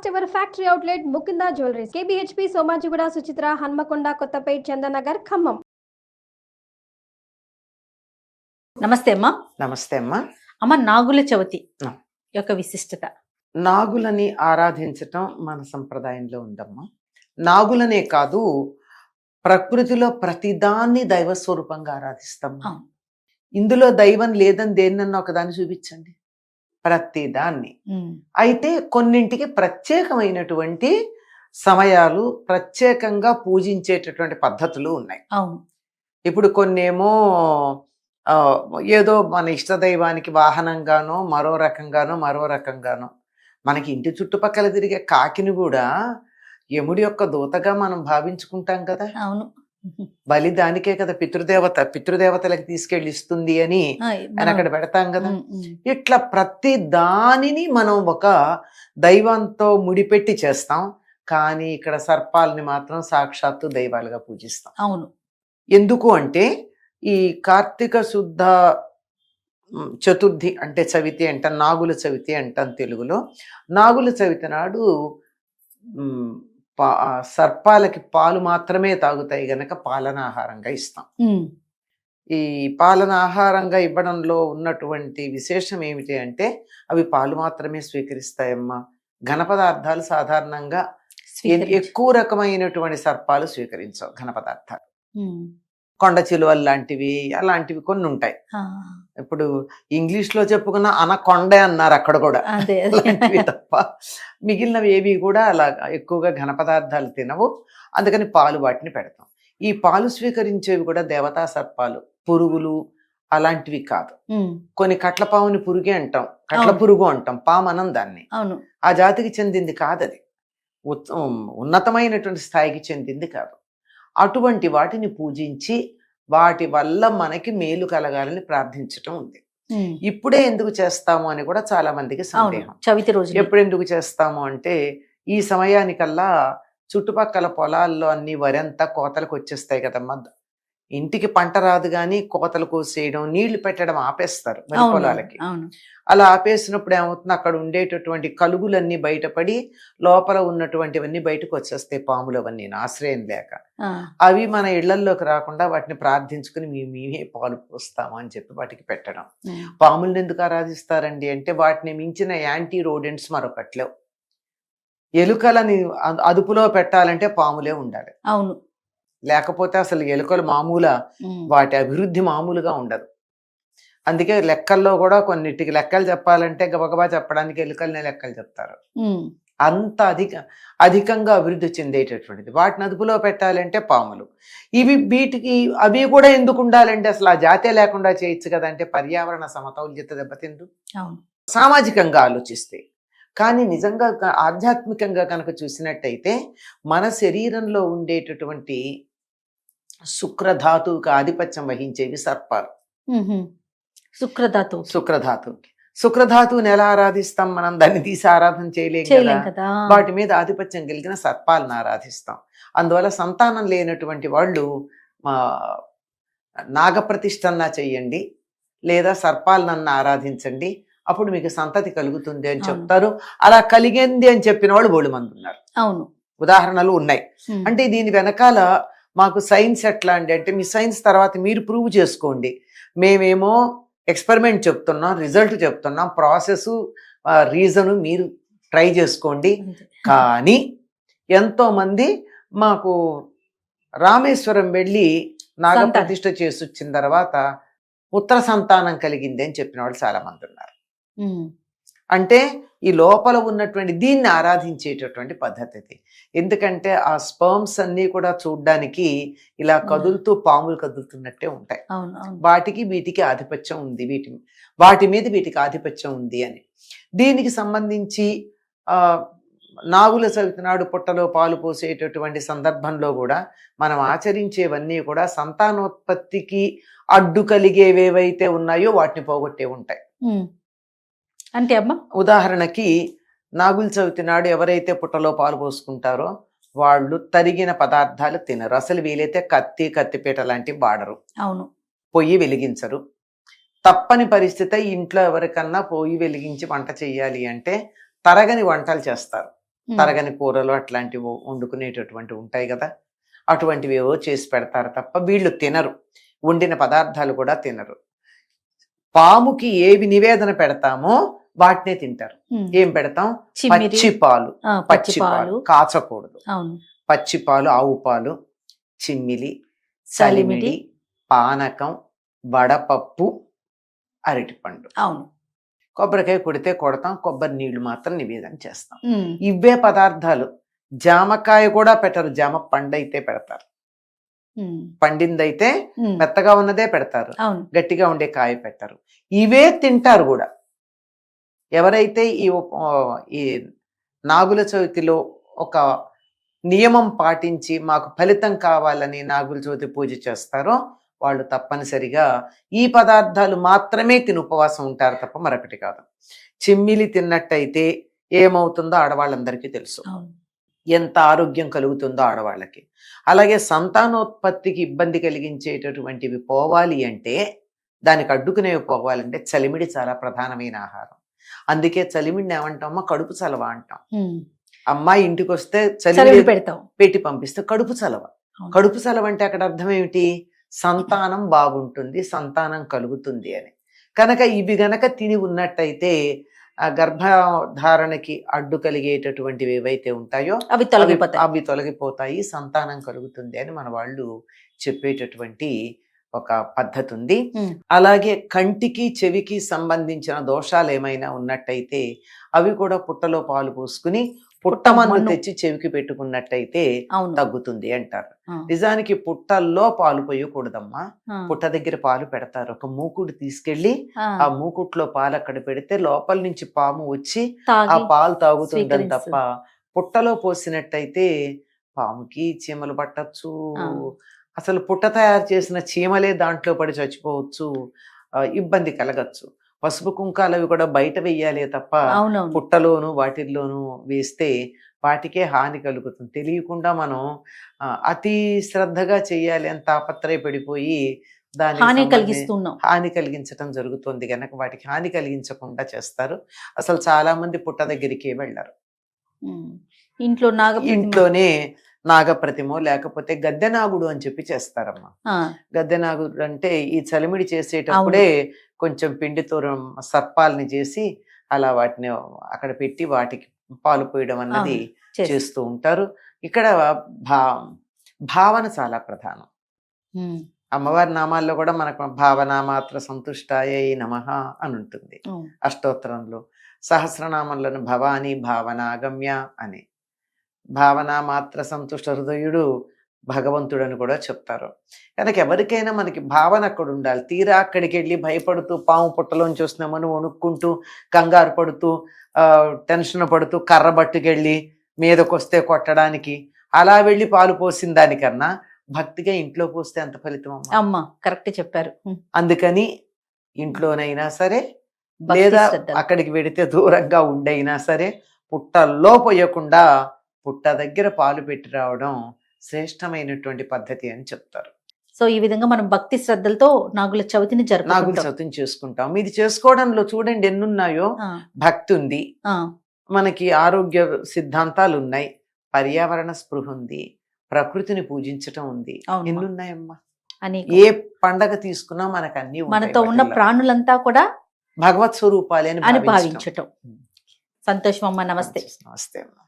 First ever factory outlet Mukunda jewelleries KBHP Somajiguda Suchitra Hanamkonda Kothapet Chandanagar Khammam. నమస్తే అమ్మా. నమస్తే అమ్మా. అమ్మ, నాగుల చవితి యొక్క విశిష్టత. నాగులని ఆరాధించటం మన సంప్రదాయంలో ఉందమ్మా. నాగులనే కాదు, ప్రకృతిలో ప్రతిదాన్ని దైవ స్వరూపంగా ఆరాధిస్తాం. ఇందులో దైవం లేదని దేన్నన్నా ఒకదాన్ని చూపించండి, ప్రతిదాన్ని. అయితే కొన్నింటికి ప్రత్యేకమైనటువంటి సమయాలు, ప్రత్యేకంగా పూజించేటటువంటి పద్ధతులు ఉన్నాయి. ఇప్పుడు కొన్నేమో ఏదో మన ఇష్టదైవానికి వాహనంగానో మరో రకంగానో మనకి ఇంటి చుట్టుపక్కల తిరిగే కాకిని కూడా యముడి యొక్క దూతగా మనం భావించుకుంటాం కదా. అవును, బలి దానికే కదా, పితృదేవతలకు తీసుకెళ్ళి ఇస్తుంది అని అక్కడ పెడతాం కదా. ఇట్లా ప్రతి దానిని మనం ఒక దైవంతో ముడిపెట్టి చేస్తాం. కానీ ఇక్కడ సర్పాలని మాత్రం సాక్షాత్తు దైవాలుగా పూజిస్తాం. అవును. ఎందుకు అంటే ఈ కార్తీక శుద్ధ చతుర్థి అంటే చవితి అంటాం, నాగుల చవితి అంటాం తెలుగులో. నాగుల చవితి నాడు సర్పాలకి పాలు మాత్రమే తాగుతాయి గనక పాలనాహారంగా ఇస్తాం. ఈ పాలనాహారంగా ఇవ్వడంలో ఉన్నటువంటి విశేషం ఏమిటి అంటే అవి పాలు మాత్రమే స్వీకరిస్తాయమ్మా. ఘన పదార్థాలు సాధారణంగా ఎక్కువ రకమైనటువంటి సర్పాలు స్వీకరించవు. ఘన పదార్థాలు కొండ చిలువలు లాంటివి, అలాంటివి కొన్ని ఉంటాయి. ఇప్పుడు ఇంగ్లీష్ లో చెప్పుకున్న అనకొండ అన్నారు అక్కడ కూడా, అలాంటివి తప్ప మిగిలినవి ఏవి కూడా అలా ఎక్కువగా ఘన పదార్థాలు తినవు. అందుకని పాలు వాటిని పెడతాం. ఈ పాలు స్వీకరించేవి కూడా దేవతా సర్పాలు, పురుగులు అలాంటివి కాదు. కొన్ని కట్లపాముని పురుగే అంటాం, కట్ల పురుగు అంటాం, పామనం దాన్ని. ఆ జాతికి చెందింది కాదు, అది ఉన్నతమైనటువంటి స్థాయికి చెందింది కాదు. అటువంటి వాటిని పూజించి వాటి వల్ల మనకి మేలు కలగాలని ప్రార్థించటం ఉంది. ఇప్పుడే ఎందుకు చేస్తాము అని కూడా చాలా మందికి సందేహం. చవితి రోజు ఎప్పుడు ఎందుకు చేస్తాము అంటే ఈ సమయానికల్లా చుట్టుపక్కల పొలాల్లో అన్ని వరంతా కోతలకు వచ్చేస్తాయి కదమ్మా. ఇంటికి పంట రాదు కానీ కోతలు కోసేయడం, నీళ్లు పెట్టడం ఆపేస్తారు వరి పొలాలకి. అలా ఆపేసినప్పుడు ఏమవుతుంది, అక్కడ ఉండేటటువంటి కలుగులన్నీ బయటపడి లోపల ఉన్నటువంటివన్నీ బయటకు వచ్చేస్తాయి, పాములు అవన్నీ ఆశ్రయం లేక. అవి మన ఇళ్లల్లోకి రాకుండా వాటిని ప్రార్థించుకుని మేమే పాలు పోస్తాము అని చెప్పి వాటికి పెట్టడం. పాములను ఎందుకు ఆరాధిస్తారండి అంటే వాటిని మించిన యాంటీ రోడెంట్స్ మరొకట్లేవు. ఎలుకలని అదుపులో పెట్టాలంటే పాములే ఉండాలి. అవును, లేకపోతే అసలు ఎలుకలు వాటి అభివృద్ధి మామూలుగా ఉండదు. అందుకే లెక్కల్లో కూడా కొన్నిటికి లెక్కలు చెప్పాలంటే గబగబా చెప్పడానికి ఎలుకలనే లెక్కలు చెప్తారు. అంత అధికంగా అభివృద్ధి చెందేటటువంటిది. వాటిని అదుపులో పెట్టాలంటే పాములు. వీటికి అవి కూడా ఎందుకు ఉండాలంటే అసలు ఆ జాతే లేకుండా చేయొచ్చు కదంటే పర్యావరణ సమతౌల్యత దెబ్బతిందు, సామాజికంగా ఆలోచిస్తే. కానీ నిజంగా ఆధ్యాత్మికంగా కనుక చూసినట్టయితే మన శరీరంలో ఉండేటటువంటి శుక్రధాతువుకి ఆధిపత్యం వహించేవి సర్పాలు. శుక్రధాతువుని ఎలా ఆరాధిస్తాం మనం? దాన్ని తీసి ఆరాధన చేయలేం కదా. వాటి మీద ఆధిపత్యం కలిగిన సర్పాలను ఆరాధిస్తాం. అందువల్ల సంతానం లేనటువంటి వాళ్ళు నాగప్రతిష్టన్నా చెయ్యండి, లేదా సర్పాలనన్నా ఆరాధించండి, అప్పుడు మీకు సంతతి కలుగుతుంది అని చెప్తారు. అలా కలిగింది అని చెప్పిన వాళ్ళు బోళ్ళు మంది ఉన్నారు. అవును, ఉదాహరణలు ఉన్నాయి. అంటే దీని వెనకాల మాకు సైన్స్ ఎట్లా అండి అంటే, మీ సైన్స్ తర్వాత మీరు ప్రూవ్ చేసుకోండి, మేమేమో ఎక్స్పెరిమెంట్ చెప్తున్నాం, రిజల్ట్ చెప్తున్నాం, ప్రాసెస్ రీజను మీరు ట్రై చేసుకోండి. కానీ ఎంతో మంది మాకు రామేశ్వరం వెళ్ళి నాగప్రతిష్ఠ చేసి వచ్చిన తర్వాత పుత్ర సంతానం కలిగింది అని చెప్పిన వాళ్ళు చాలా మంది ఉన్నారు. అంటే ఈ లోపల ఉన్నటువంటి దీన్ని ఆరాధించేటటువంటి పద్ధతి. ఎందుకంటే ఆ స్పర్మ్స్ అన్ని కూడా చూడ్డానికి ఇలా కదులుతూ పాములు కదులుతున్నట్టే ఉంటాయి. వాటికి వీటికి ఆధిపత్యం ఉంది, వాటి మీద వీటికి ఆధిపత్యం ఉంది అని. దీనికి సంబంధించి నాగుల చవితి నాడు పుట్టలో పాలు పోసేటటువంటి సందర్భంలో కూడా మనం ఆచరించేవన్నీ కూడా సంతానోత్పత్తికి అడ్డు కలిగేవేవైతే ఉన్నాయో వాటిని పోగొట్టే ఉంటాయి. అంటే అమ్మా, ఉదాహరణకి నాగుల చవితి నాడు ఎవరైతే పుట్టలో పాలు పోసుకుంటారో వాళ్ళు తరిగిన పదార్థాలు తినరు. అసలు వీలైతే కత్తిపీట లాంటివి వాడరు. అవును, పొయ్యి వెలిగించరు. తప్పని పరిస్థితి ఇంట్లో ఎవరికన్నా పొయ్యి వెలిగించి వంట చెయ్యాలి అంటే తరగని వంటలు చేస్తారు. తరగని కూరలు అట్లాంటివి వండుకునేటటువంటి ఉంటాయి కదా, అటువంటివి ఏవో చేసి పెడతారు తప్ప వీళ్ళు తినరు, వండిన పదార్థాలు కూడా తినరు. పాముకి ఏవి నివేదన పెడతామో వాటినే తింటారు. ఏం పెడతాం? పచ్చిపాలు. పచ్చిపాలు కాచకూడదు. పచ్చిపాలు, ఆవు పాలు, చిమ్మిలి, చలిమిడి, పానకం, వడపప్పు, అరటిపండు. అవును. కొబ్బరికాయ కొడితే కొడతాం, కొబ్బరి నీళ్లు మాత్రం నివేదన చేస్తాం. ఇవే పదార్థాలు. జామకాయ కూడా పెట్టరు, జామ పండు అయితే పెడతారు. పండిందైతే మెత్తగా ఉన్నదే పెడతారు, గట్టిగా ఉండే కాయ పెట్టరు. ఇవే తింటారు కూడా. ఎవరైతే ఈ నాగుల చవితిలో ఒక నియమం పాటించి మాకు ఫలితం కావాలని నాగుల చవితి పూజ చేస్తారో వాళ్ళు తప్పనిసరిగా ఈ పదార్థాలు మాత్రమే తిని ఉపవాసం ఉంటారు తప్ప మరొకటి కాదు. చిమ్మిలి తిన్నట్టయితే ఏమవుతుందో ఆడవాళ్ళందరికీ తెలుసు, ఎంత ఆరోగ్యం కలుగుతుందో ఆడవాళ్ళకి. అలాగే సంతానోత్పత్తికి ఇబ్బంది కలిగించేటటువంటివి పోవాలి అంటే, దానికి అడ్డుకునేవి పోవాలంటే చలిమిడి చాలా ప్రధానమైన ఆహారం. అందుకే చలిమిడిని ఏమంటామో కడుపు చలవ అంటాం. అమ్మాయి ఇంటికి వస్తే చలిమిడి పెడతాం, పెట్టి పంపిస్తే కడుపు చలవ. కడుపు చలవ అంటే అక్కడ అర్థం ఏమిటి? సంతానం బాగుంటుంది, సంతానం కలుగుతుంది అని. కనుక ఇవి గనక తిని ఉన్నట్టయితే ఆ గర్భధారణకి అడ్డు కలిగేటటువంటివి ఏవైతే ఉంటాయో అవి తొలగిపోతాయి, సంతానం కలుగుతుంది అని మన వాళ్ళు చెప్పేటటువంటి ఒక పద్ధతి ఉంది. అలాగే కంటికి చెవికి సంబంధించిన దోషాలు ఏమైనా ఉన్నట్టయితే అవి కూడా పుట్టలో పాలు పోసుకుని పుట్టమన్ను తెచ్చి చెవికి పెట్టుకున్నట్టయితే తగ్గుతుంది అంటారు. నిజానికి పుట్టల్లో పాలు పోయకూడదమ్మా. పుట్ట దగ్గర పాలు పెడతారు, ఒక మూకుడు తీసుకెళ్లి ఆ మూకుట్లో పాలు అక్కడ పెడితే లోపల నుంచి పాము వచ్చి ఆ పాలు తాగుతుందని తప్ప పుట్టలో పోసినట్టయితే పాముకి చీమలు పట్టచ్చు, అసలు పుట్ట తయారు చేసిన చీమలే దాంట్లో పడి చచ్చిపోవచ్చు, ఇబ్బంది కలగచ్చు. పసుపు కుంకాలు అవి కూడా బయట వెయ్యాలి తప్ప పుట్టలోను వాటిల్లోనూ వేస్తే వాటికే హాని కలుగుతుంది. తెలియకుండా మనం అతి శ్రద్ధగా చెయ్యాలి అని తాపత్రయపడిపోయి దానికి హాని కలిగించటం జరుగుతుంది. కనుక వాటికి హాని కలిగించకుండా చేస్తారు. అసలు చాలా మంది పుట్ట దగ్గరికి వెళ్ళరు, ఇంట్లోనే నాగప్రతిమో లేకపోతే గద్దెనాగుడు అని చెప్పి చేస్తారమ్మా. గద్దెనాగుడు అంటే ఈ చలిమిడి చేసేటప్పుడే కొంచెం పిండితో సర్పాలని చేసి అలా వాటిని అక్కడ పెట్టి వాటికి పాలు పోయడం అన్నది చేస్తూ ఉంటారు. ఇక్కడ భావన చాలా ప్రధానం. అమ్మవారి నామాల్లో కూడా మనకు భావన మాత్ర సంతుష్టాయై నమః అని ఉంటుంది అష్టోత్తరంలో. సహస్రనామంలోని భవాని భావనాగమ్య అని, భావన మాత్ర సంతుష్ట హృదయుడు భగవంతుడు అని కూడా చెప్తారు. కనుక ఎవరికైనా మనకి భావన అక్కడ ఉండాలి. తీరా అక్కడికి వెళ్ళి భయపడుతూ పాము పుట్టలోంచి వస్తున్నామని వణుక్కుంటూ కంగారు పడుతూ టెన్షన్ పడుతూ కర్ర బట్టుకెళ్ళి మీదకి వస్తే కొట్టడానికి అలా వెళ్ళి పాలు పోసిన దానికన్నా భక్తిగా ఇంట్లో పోస్తే ఎంత ఫలితం అమ్మా. కరెక్ట్ చెప్పారు. అందుకని ఇంట్లోనైనా సరే లేదా అక్కడికి వెడితే దూరంగా ఉండైనా సరే పుట్టల్లో పోయకుండా పుట్ట దగ్గర పాలు పెట్టి రావడం శ్రేష్టమైనటువంటి పద్ధతి అని చెప్తారు. సో ఈ విధంగా మనం భక్తి శ్రద్ధలతో నాగుల చవితిని చేసుకుంటాం. ఇది చేసుకోవడంలో చూడండి ఎన్నున్నాయో. భక్తి ఉంది, మనకి ఆరోగ్య సిద్ధాంతాలు ఉన్నాయి, పర్యావరణ స్పృహ ఉంది, ప్రకృతిని పూజించటం ఉంది, ఎన్నున్నాయమ్మా. ఏ పండగ తీసుకున్నా మనకు అన్ని మనతో ఉన్న ప్రాణులంతా కూడా భగవత్ స్వరూపాలే అని భావించటం. సంతోషం అమ్మా. నమస్తే. నమస్తే అమ్మా.